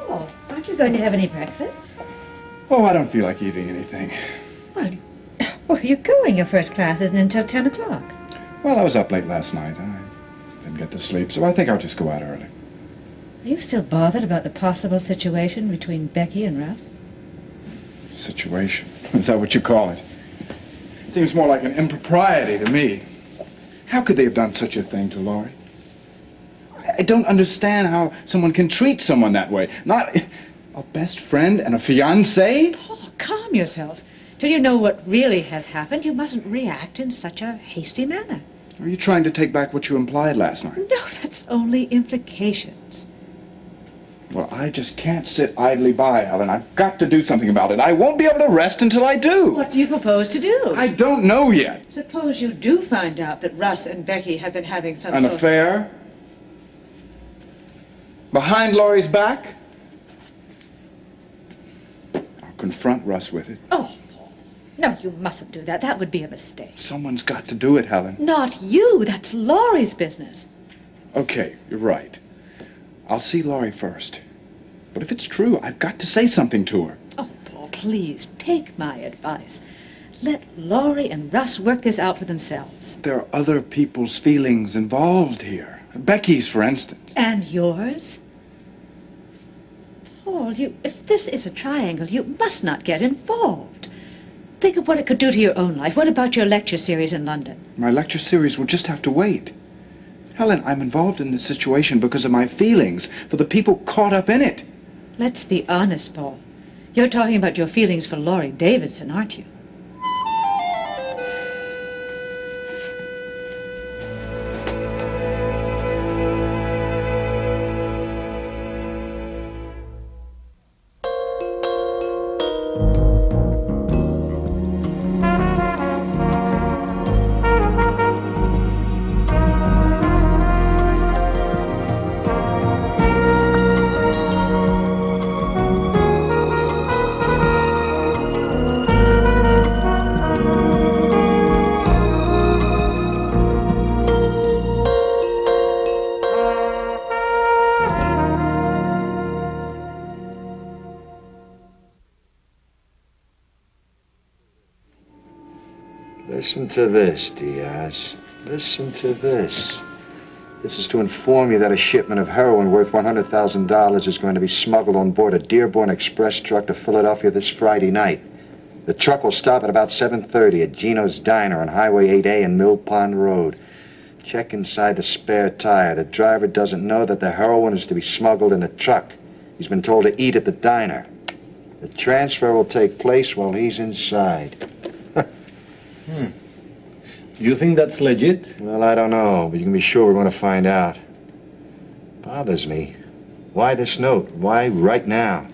Oh, aren't you going to have any breakfast? Oh, I don't feel like eating anything. Well, where are you going? Your first class isn't until 10 o'clock. Well, I was up late last night. I didn't get to sleep, so I think I'll just go out early. Are you still bothered about the possible situation between Becky and Russ? Situation? Is that what you call it? Seems more like an impropriety to me. How could they have done such a thing to Laurie? I don't understand how someone can treat someone that way. Not a best friend and a fiancé? Paul, calm yourself. Till you know what really has happened, you mustn't react in such a hasty manner. Are you trying to take back what you implied last night? No, that's only implications. Well, I just can't sit idly by, Helen. I've got to do something about it. I won't be able to rest until I do. What do you propose to do? I don't know yet. Suppose you do find out that Russ and Becky have been having some An affair? Behind Laurie's back? I'll confront Russ with it. Oh, Paul. No, you mustn't do that. That would be a mistake. Someone's got to do it, Helen. Not you. That's Laurie's business. Okay, you're right. I'll see Laurie first. But if it's true, I've got to say something to her. Oh, Paul, please, take my advice. Let Laurie and Russ work this out for themselves. There are other people's feelings involved here. Becky's, for instance. And yours? Paul, if this is a triangle, you must not get involved. Think of what it could do to your own life. What about your lecture series in London? My lecture series will just have to wait. Helen, I'm involved in this situation because of my feelings for the people caught up in it. Let's be honest, Paul. You're talking about your feelings for Laurie Davidson, aren't you? Listen to this, Diaz. Listen to this. This is to inform you that a shipment of heroin worth $100,000 is going to be smuggled on board a Dearborn Express truck to Philadelphia this Friday night. The truck will stop at about 7:30 at Gino's Diner on Highway 8A and Mill Pond Road. Check inside the spare tire. The driver doesn't know that the heroin is to be smuggled in the truck. He's been told to eat at the diner. The transfer will take place while he's inside. Do you think that's legit? Well, I don't know, but you can be sure we're going to find out. Bothers me. Why this note? Why right now?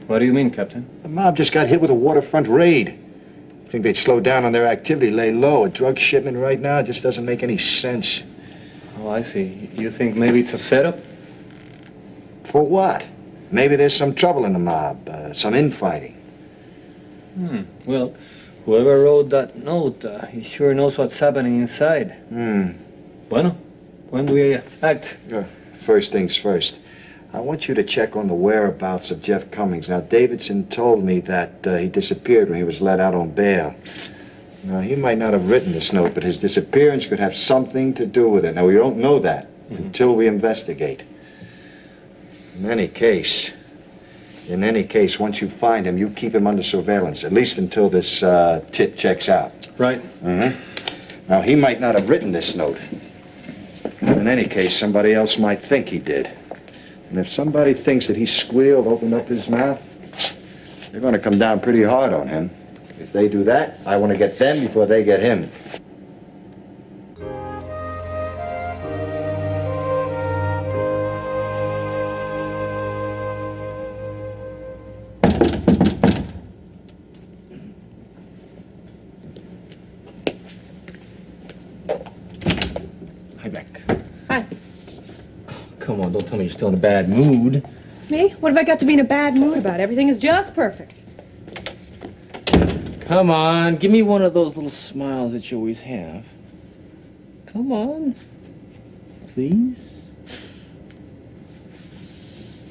What do you mean, Captain? The mob just got hit with a waterfront raid. Think they'd slow down on their activity, lay low. A drug shipment right now just doesn't make any sense. Oh, I see. You think maybe it's a setup? For what? Maybe there's some trouble in the mob, some infighting. Well, whoever wrote that note, he sure knows what's happening inside. Bueno, when do we act? First things first. I want you to check on the whereabouts of Jeff Cummings. Now, Davidson told me that he disappeared when he was let out on bail. Now, he might not have written this note, but his disappearance could have something to do with it. Now, we don't know that until we investigate. In any case, once you find him, you keep him under surveillance, at least until this tip checks out. Right. Now, he might not have written this note. In any case, somebody else might think he did. And if somebody thinks that he squealed, opened up his mouth, they're going to come down pretty hard on him. If they do that, I want to get them before they get him. Hi, Beck. Hi. Come on, don't tell me you're still in a bad mood. Me? What have I got to be in a bad mood about? Everything is just perfect. Come on, give me one of those little smiles that you always have. Come on. Please.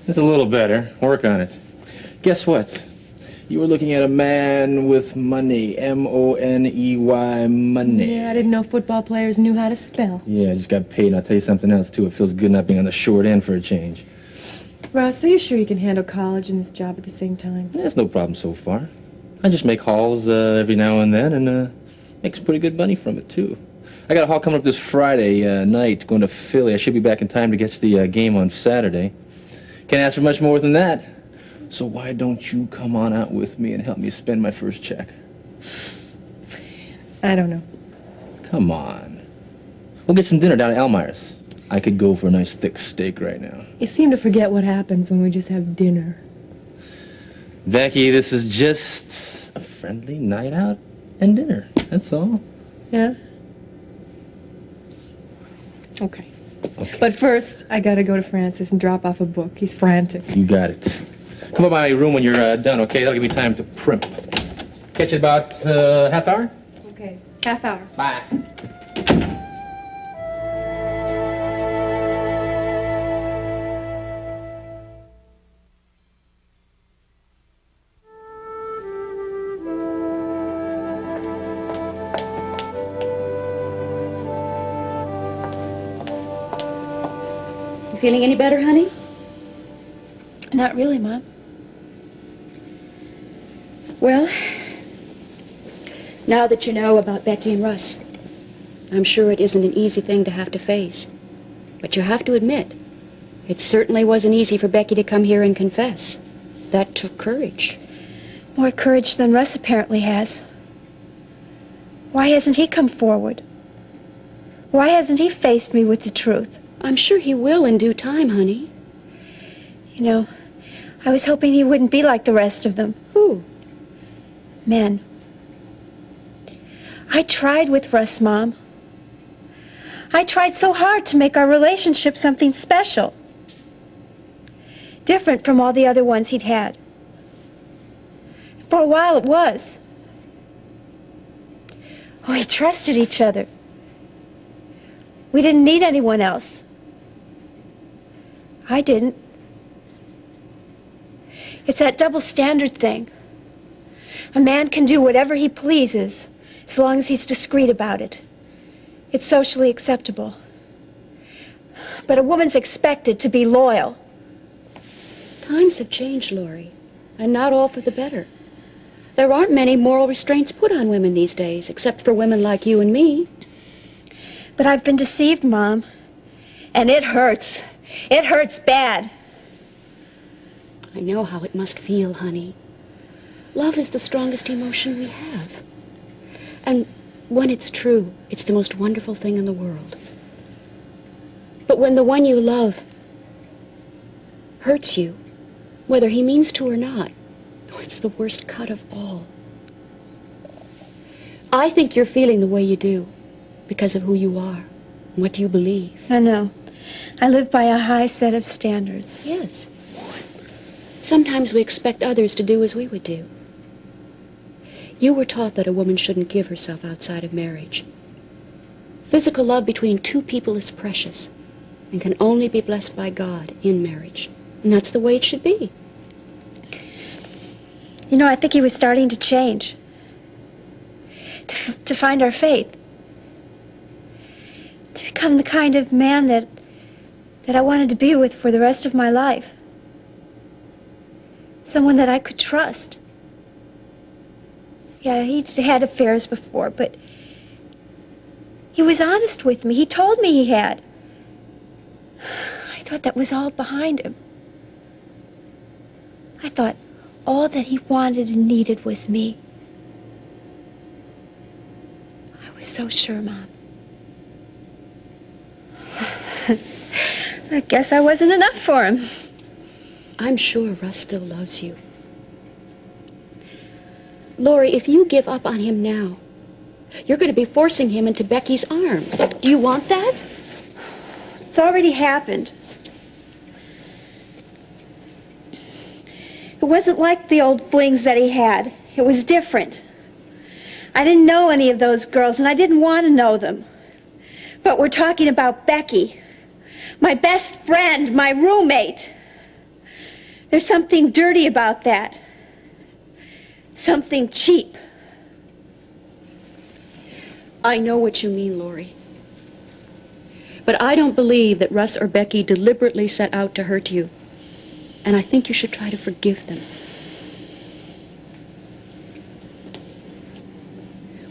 It's a little better. Work on it. Guess what? You were looking at a man with money. M-O-N-E-Y, money. Yeah, I didn't know football players knew how to spell. Yeah, I just got paid, and I'll tell you something else, too. It feels good not being on the short end for a change. Ross, are you sure you can handle college and this job at the same time? That's no problem so far. I just make hauls every now and then, and make some pretty good money from it, too. I got a haul coming up this Friday night, going to Philly. I should be back in time to catch the game on Saturday. Can't ask for much more than that. So why don't you come on out with me and help me spend my first check? I don't know. Come on. We'll get some dinner down at Elmire's. I could go for a nice thick steak right now. You seem to forget what happens when we just have dinner. Becky, this is just a friendly night out and dinner. That's all. Yeah? Okay. Okay. But first, I gotta go to Francis and drop off a book. He's frantic. You got it. Come up by my room when you're done, okay? That'll give me time to primp. Catch you about half hour? Okay. Half hour. Bye. You feeling any better, honey? Not really, Mom. Well, now that you know about Becky and Russ, I'm sure it isn't an easy thing to have to face. But you have to admit, it certainly wasn't easy for Becky to come here and confess. That took courage. More courage than Russ apparently has. Why hasn't he come forward? Why hasn't he faced me with the truth? I'm sure he will in due time, honey. You know, I was hoping he wouldn't be like the rest of them. Who? Men. I tried with Russ, Mom. I tried so hard to make our relationship something special. Different from all the other ones he'd had. For a while it was. We trusted each other. We didn't need anyone else. I didn't. It's that double standard thing. A man can do whatever he pleases, as long as he's discreet about it. It's socially acceptable. But a woman's expected to be loyal. Times have changed, Laurie, and not all for the better. There aren't many moral restraints put on women these days, except for women like you and me. But I've been deceived, Mom. And it hurts. It hurts bad. I know how it must feel, honey. Love is the strongest emotion we have. And when it's true, it's the most wonderful thing in the world. But when the one you love hurts you, whether he means to or not, it's the worst cut of all. I think you're feeling the way you do because of who you are and what you believe. I know. I live by a high set of standards. Yes. Sometimes we expect others to do as we would do. You were taught that a woman shouldn't give herself outside of marriage. Physical love between two people is precious and can only be blessed by God in marriage. And that's the way it should be. You know, I think he was starting to change. To find our faith. To become the kind of man that I wanted to be with for the rest of my life. Someone that I could trust. Yeah, he'd had affairs before, but he was honest with me. He told me he had. I thought that was all behind him. I thought all that he wanted and needed was me. I was so sure, Mom. I guess I wasn't enough for him. I'm sure Russ still loves you. Laurie, if you give up on him now, you're going to be forcing him into Becky's arms. Do you want that? It's already happened. It wasn't like the old flings that he had. It was different. I didn't know any of those girls, and I didn't want to know them. But we're talking about Becky, my best friend, my roommate. There's something dirty about that. Something cheap. I know what you mean, Lori. But I don't believe that Russ or Becky deliberately set out to hurt you. And I think you should try to forgive them.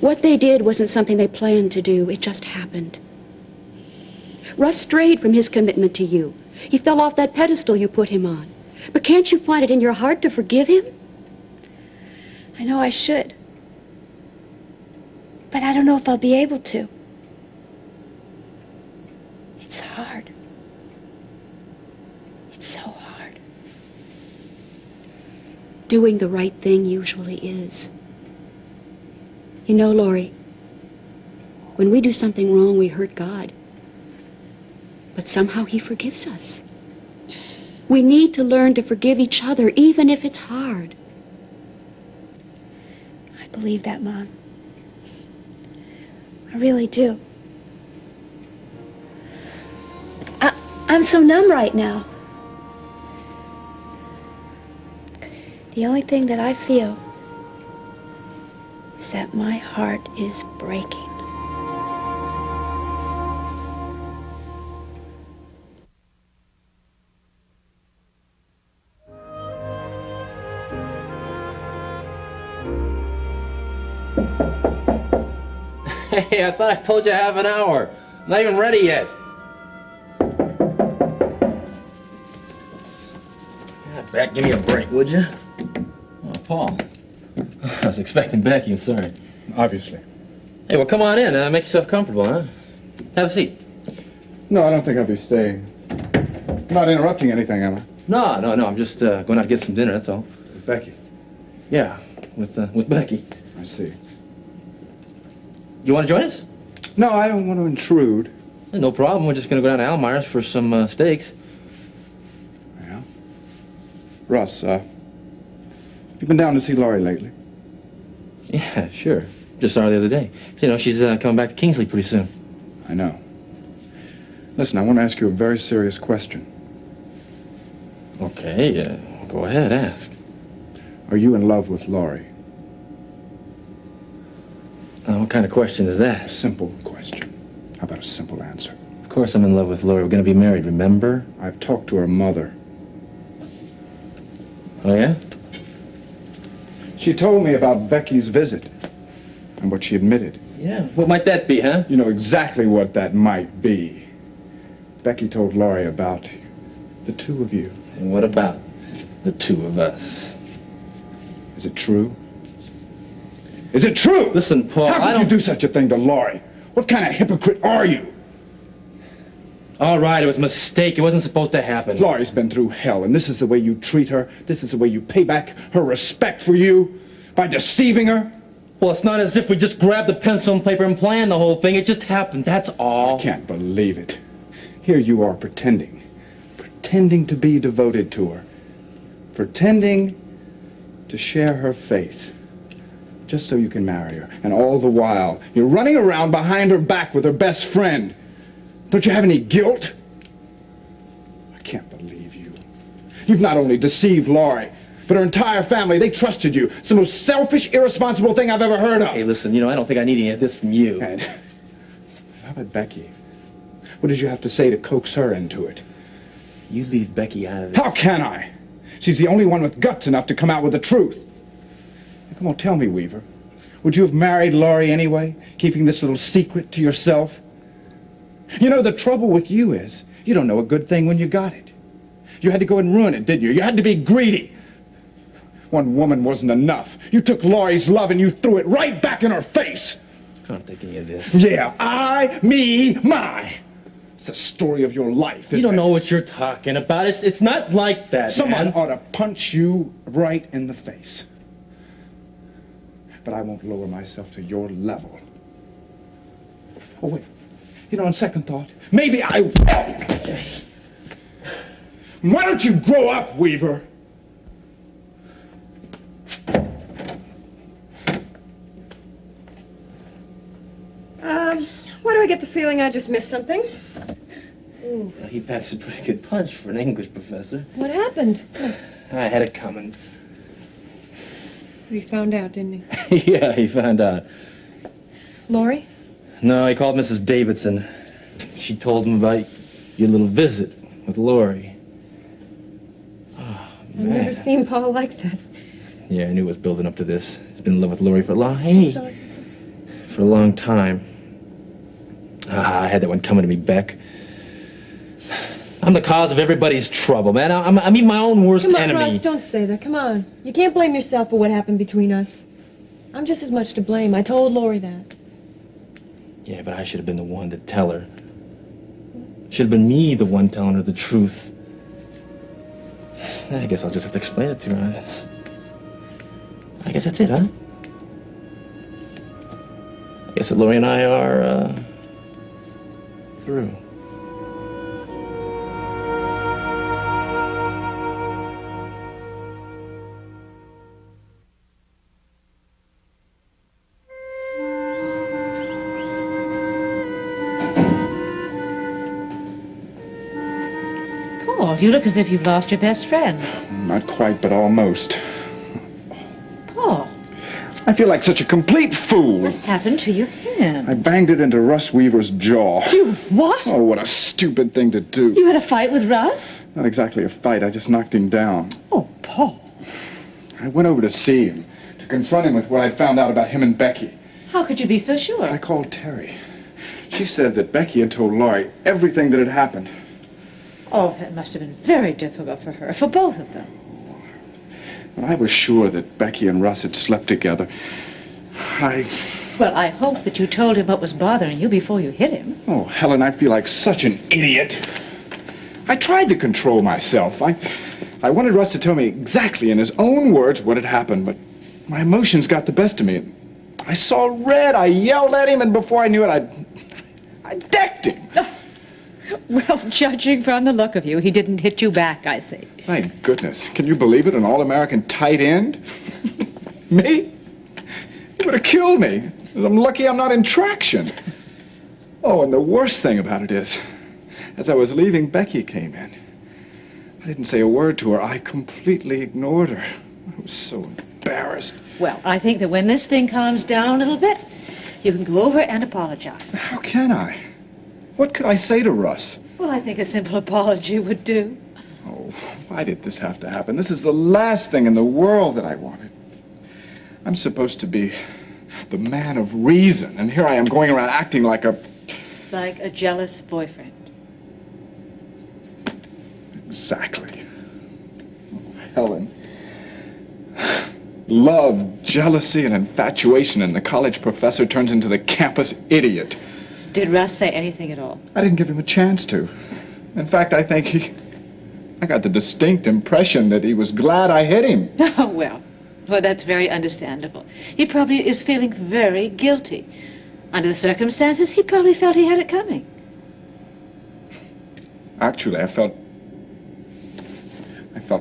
What they did wasn't something they planned to do. It just happened. Russ strayed from his commitment to you. He fell off that pedestal you put him on. But can't you find it in your heart to forgive him? I know I should. But I don't know if I'll be able to. It's hard. It's so hard. Doing the right thing usually is. You know, Lori, when we do something wrong, we hurt God. But somehow He forgives us. We need to learn to forgive each other, even if it's hard. I believe that, Mom. I really do. I'm so numb right now. The only thing that I feel is that my heart is breaking. Hey, I thought I told you half an hour. I'm not even ready yet. Yeah, Beck, give me a break, would you? Oh, Paul. I was expecting Becky, I'm sorry. Obviously. Hey, well, come on in. Make yourself comfortable, huh? Have a seat. No, I don't think I'll be staying. I'm not interrupting anything, am I? No, I'm just going out to get some dinner, that's all. With Becky. Yeah, with Becky. I see. You want to join us? No, I don't want to intrude. No problem. We're just going to go down to Almeyer's for some steaks. Yeah. Russ, you been down to see Laurie lately? Yeah, sure. Just saw her the other day. You know, she's coming back to Kingsley pretty soon. I know. Listen, I want to ask you a very serious question. Okay, go ahead, ask. Are you in love with Laurie? What kind of question is A that? simple question. How about a simple answer? Of course I'm in love with Laurie. We're going to be married, remember? I've talked to her mother. Oh, yeah? She told me about Becky's visit and what she admitted. Yeah. What might that be, huh? You know exactly what that might be. Becky told Laurie about the two of you. And what about the two of us? Is it true? Is it true? Listen, Paul, How could you do such a thing to Laurie? What kind of hypocrite are you? All right, it was a mistake. It wasn't supposed to happen. Laurie's been through hell, and this is the way you treat her? This is the way you pay back her respect for you? By deceiving her? Well, it's not as if we just grabbed the pencil and paper and planned the whole thing. It just happened, that's all. I can't believe it. Here you are pretending to be devoted to her. Pretending to share her faith. Just so you can marry her. And all the while, you're running around behind her back with her best friend. Don't you have any guilt? I can't believe you. You've not only deceived Laurie, but her entire family. They trusted you. It's the most selfish, irresponsible thing I've ever heard of. Hey, listen, you know, I don't think I need any of this from you. And how about Becky? What did you have to say to coax her into it? You leave Becky out of this. How can I? She's the only one with guts enough to come out with the truth. Now, come on, tell me, Weaver. Would you have married Laurie anyway, keeping this little secret to yourself? You know, the trouble with you is, you don't know a good thing when you got it. You had to go and ruin it, didn't you? You had to be greedy. One woman wasn't enough. You took Laurie's love and you threw it right back in her face. I don't think any of this. Yeah, I, me, my. It's the story of your life, isn't it? You don't know what you're talking about. It's not like that, Someone man. ought to punch you right in the face. But I won't lower myself to your level. Oh, wait. You know, on second thought, maybe I will. Why don't you grow up, Weaver? Why do I get the feeling I just missed something? He packs a pretty good punch for an English professor. What happened? I had it coming. He found out, didn't he? Yeah, he found out. Lori? No, he called Mrs. Davidson. She told him about your little visit with Lori. Oh, I've never seen Paul like that. Yeah, I knew it was building up to this. He's been in love with Lori for a long... Hey! Sorry. For a long time. I had that one coming to me, Beck. I'm the cause of everybody's trouble, man. I'm even my own worst Come on, enemy. Russ, don't say that. Come on. You can't blame yourself for what happened between us. I'm just as much to blame. I told Lori that. Yeah, but I should have been the one to tell her. Should have been me the one telling her the truth. I guess I'll just have to explain it to her. I guess that's it, huh? I guess that Lori and I are, through. Paul, you look as if you've lost your best friend. Not quite, but almost. Paul, I feel like such a complete fool. what happened to your pen? I banged it into Russ Weaver's jaw. You what? Oh, what a stupid thing to do. You had a fight with Russ? Not exactly a fight, I just knocked him down. Oh, Paul. I went over to see him, to confront him with what I'd found out about him and Becky. How could you be so I sure? called Terry. She said that Becky had told Laurie everything that had happened. Oh, that must have been very difficult for her, for both of them. But I was sure that Becky and Russ had slept together. Well, I hope that you told him what was bothering you before you hit him. Oh, Helen, I feel like such an idiot. I tried to control myself. I wanted Russ to tell me exactly in his own words what had happened, but my emotions got the best of me. I saw red, I yelled at him, and before I knew it, I decked him. Well, judging from the look of you, he didn't hit you back, I see. Thank goodness. Can you believe it? An all-American tight end? Me? He would have killed me. I'm lucky I'm not in traction. Oh, and the worst thing about it is, as I was leaving, Becky came in. I didn't say a word to her. I completely ignored her. I was so embarrassed. Well, I think that when this thing calms down a little bit, you can go over and apologize. How can I? What could I say to Russ? Well, I think a simple apology would do. Oh, why did this have to happen? This is the last thing in the world that I wanted. I'm supposed to be the man of reason, and here I am going around acting like a... Like a jealous boyfriend. Exactly. Oh, Helen. Love, jealousy, and infatuation, and the college professor turns into the campus idiot. Did Russ say anything at all? I didn't give him a chance to. In fact, I think I got the distinct impression that he was glad I hit him. Oh, well, that's very understandable. He probably is feeling very guilty. Under the circumstances, he probably felt he had it coming. Actually, I felt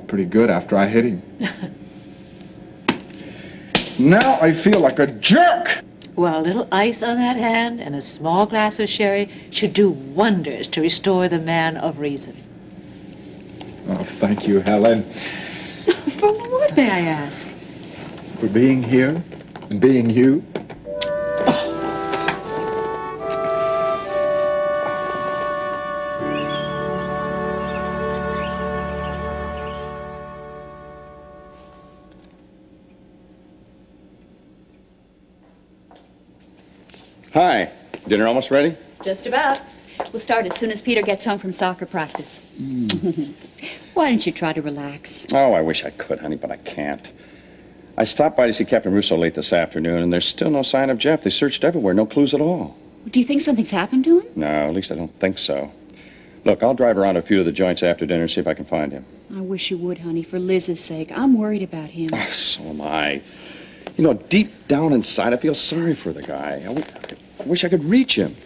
pretty good after I hit him. Now I feel like a jerk! Well, a little ice on that hand and a small glass of sherry should do wonders to restore the man of reason. Oh, thank you, Helen. From what, may I ask? For being here and being you. Hi. Dinner almost ready? Just about. We'll start as soon as Peter gets home from soccer practice. Why don't you try to relax? Oh, I wish I could, honey, but I can't. I stopped by to see Captain Russo late this afternoon, and there's still no sign of Jeff. They searched everywhere, no clues at all. Do you think something's happened to him? No, at least I don't think so. Look, I'll drive around a few of the joints after dinner and see if I can find him. I wish you would, honey, for Liz's sake. I'm worried about him. Oh, so am I. You know, deep down inside, I feel sorry for the guy. I wish I could reach him.